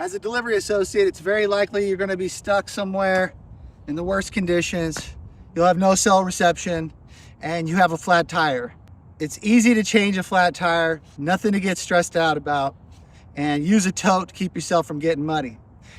As a delivery associate, it's very likely you're going to be stuck somewhere in the worst conditions. You'll have no cell reception and you have a flat tire. It's easy to change a flat tire, nothing to get stressed out about, and use a tote to keep yourself from getting muddy.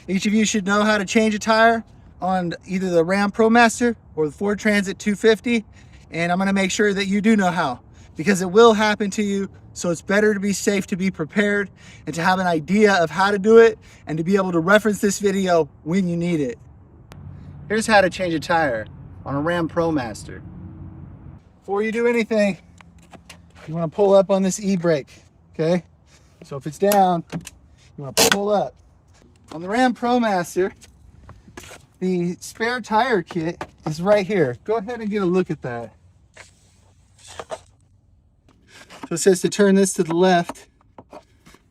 Each of you should know how to change a tire on either the Ram Promaster or the Ford Transit 250, and I'm going to make sure that you do know how, because it will happen to you. So it's better to be safe, to be prepared, and to have an idea of how to do it and to be able to reference this video when you need it. Here's how to change a tire on a Ram Promaster. Before you do anything, you want to pull up on this e-brake, okay? So if it's down, you want to pull up. On the Ram Promaster, the spare tire kit is right here. Go ahead and get a look at that. So it says to turn this to the left,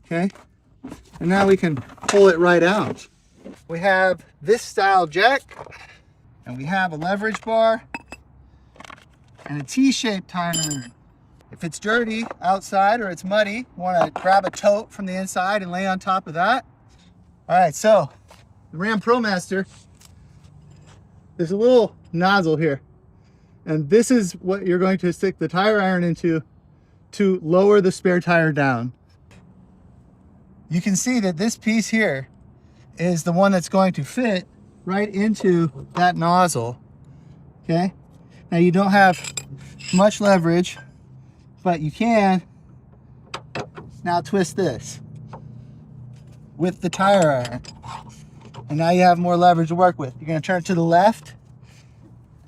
okay? And now we can pull it right out. We have this style jack, and we have a leverage bar, and a T-shaped tire iron. If it's dirty outside or it's muddy, you want to grab a tote from the inside and lay on top of that. All right, so the Ram Promaster, there's a little nozzle here, and this is what you're going to stick the tire iron into to lower the spare tire down. You can see that this piece here is the one that's going to fit right into that nozzle, okay? Now you don't have much leverage, but you can now twist this with the tire iron. And now you have more leverage to work with. You're gonna turn it to the left,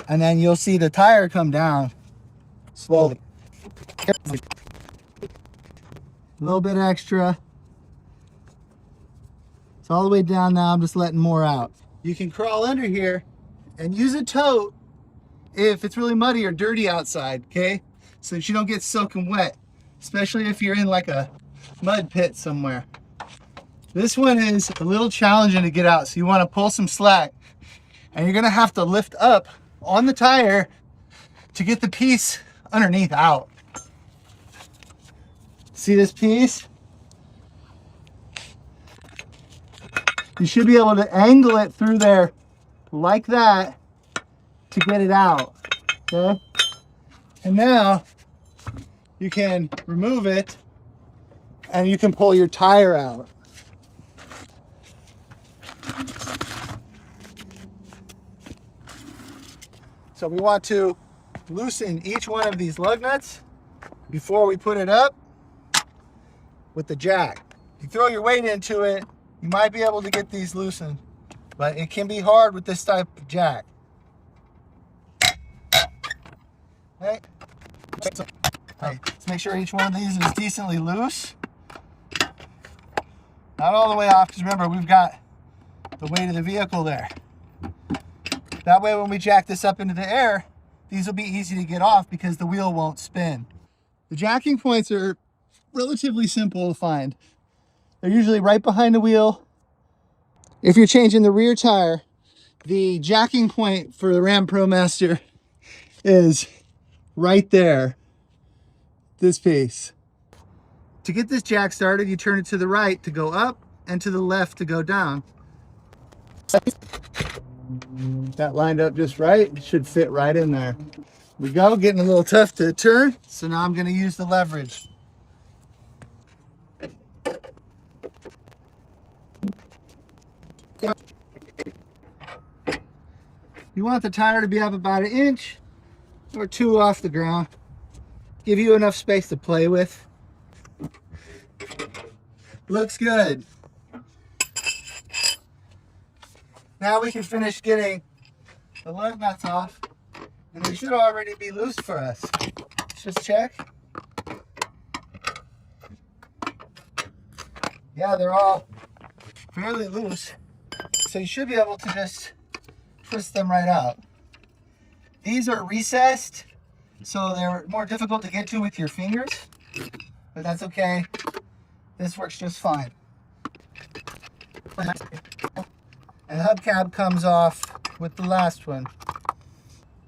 and then you'll see the tire come down slowly. A little bit extra. It's all the way down now. I'm just letting more out. You can crawl under here and use a tote if it's really muddy or dirty outside, okay? So that you don't get soaking wet, especially if you're in like a mud pit somewhere. This one is a little challenging to get out, so you want to pull some slack, and you're gonna have to lift up on the tire to get the piece underneath out. See this piece? You should be able to angle it through there like that to get it out, okay? And now you can remove it and you can pull your tire out. So we want to loosen each one of these lug nuts before we put it up with the jack. If you throw your weight into it, you might be able to get these loosened, but it can be hard with this type of jack. Okay. Let's make sure each one of these is decently loose. Not all the way off, because remember, we've got the weight of the vehicle there. That way when we jack this up into the air, these will be easy to get off because the wheel won't spin. The jacking points are relatively simple to find. They're usually right behind the wheel. If you're changing the rear tire, the jacking point for the Ram Promaster is right there, this piece. To get this jack started, you turn it to the right to go up and to the left to go down. That lined up just right. It should fit right in there. We go, getting a little tough to turn. So now I'm going to use the leverage. You want the tire to be up about 1 inch or 2 off the ground. Give you enough space to play with. Looks good. Now we can finish getting the lug nuts off, and they should already be loose for us. Let's just check. Yeah, they're all fairly loose, so you should be able to just twist them right out. These are recessed, so they're more difficult to get to with your fingers, but that's okay. This works just fine. And the hubcap comes off with the last one.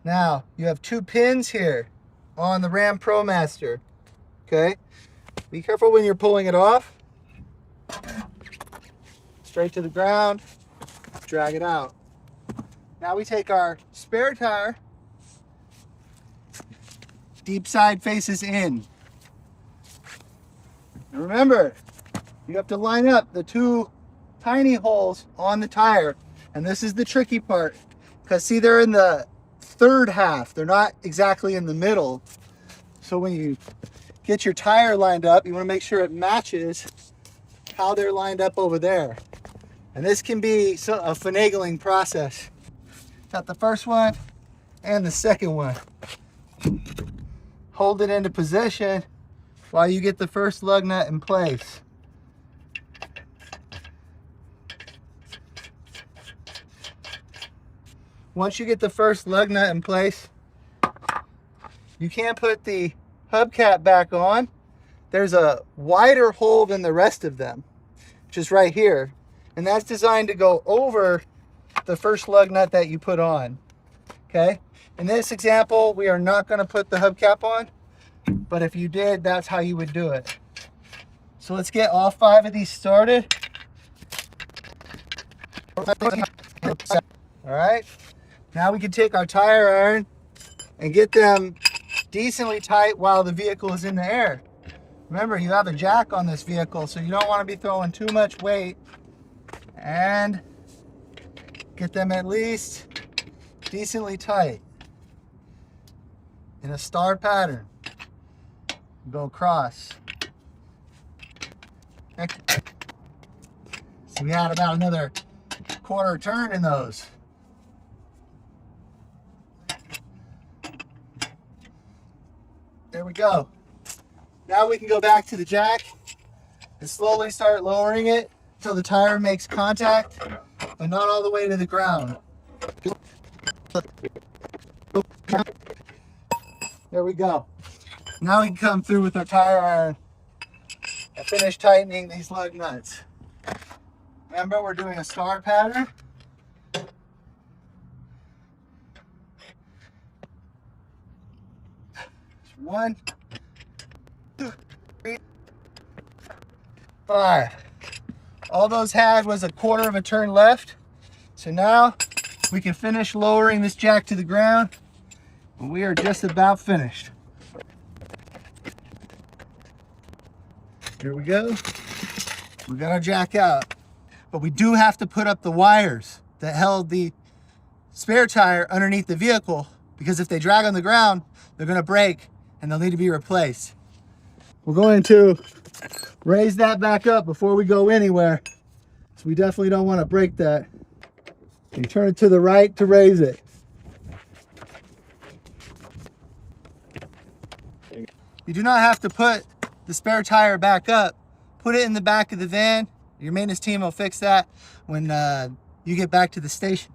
Now, you have 2 pins here on the Ram Promaster, okay? Be careful when you're pulling it off. straight to the ground, drag it out. Now we take our spare tire, deep side faces in. And remember, you have to line up the two tiny holes on the tire. And this is the tricky part, because see, they're in the third half. They're not exactly in the middle. So when you get your tire lined up, you want to make sure it matches how they're lined up over there. And this can be a finagling process. Got the first one and the second one. Hold it into position while you get the first lug nut in place. Once you get the first lug nut in place, you can put the hubcap back on. There's a wider hole than the rest of them, which is right here. And that's designed to go over the first lug nut that you put on, okay? In this example, we are not gonna put the hubcap on, but if you did, that's how you would do it. So let's get all 5 of these started. All right, now we can take our tire iron and get them decently tight while the vehicle is in the air. Remember, you have a jack on this vehicle, so you don't want to be throwing too much weight, and get them at least decently tight in a star pattern. Go across. So we had about another quarter turn in those. There we go. Now we can go back to the jack and slowly start lowering it until the tire makes contact, but not all the way to the ground. There we go. Now we can come through with our tire iron and finish tightening these lug nuts. Remember, we're doing a star pattern. One, 2, 3, 5. All those had was a quarter of a turn left. So now we can finish lowering this jack to the ground. And we are just about finished. Here we go. We got our jack out. But we do have to put up the wires that held the spare tire underneath the vehicle, because if they drag on the ground, they're going to break and they'll need to be replaced. We're going to raise that back up before we go anywhere. So we definitely don't want to break that. You turn it to the right to raise it. You do not have to put the spare tire back up. Put it in the back of the van. Your maintenance team will fix that when you get back to the station.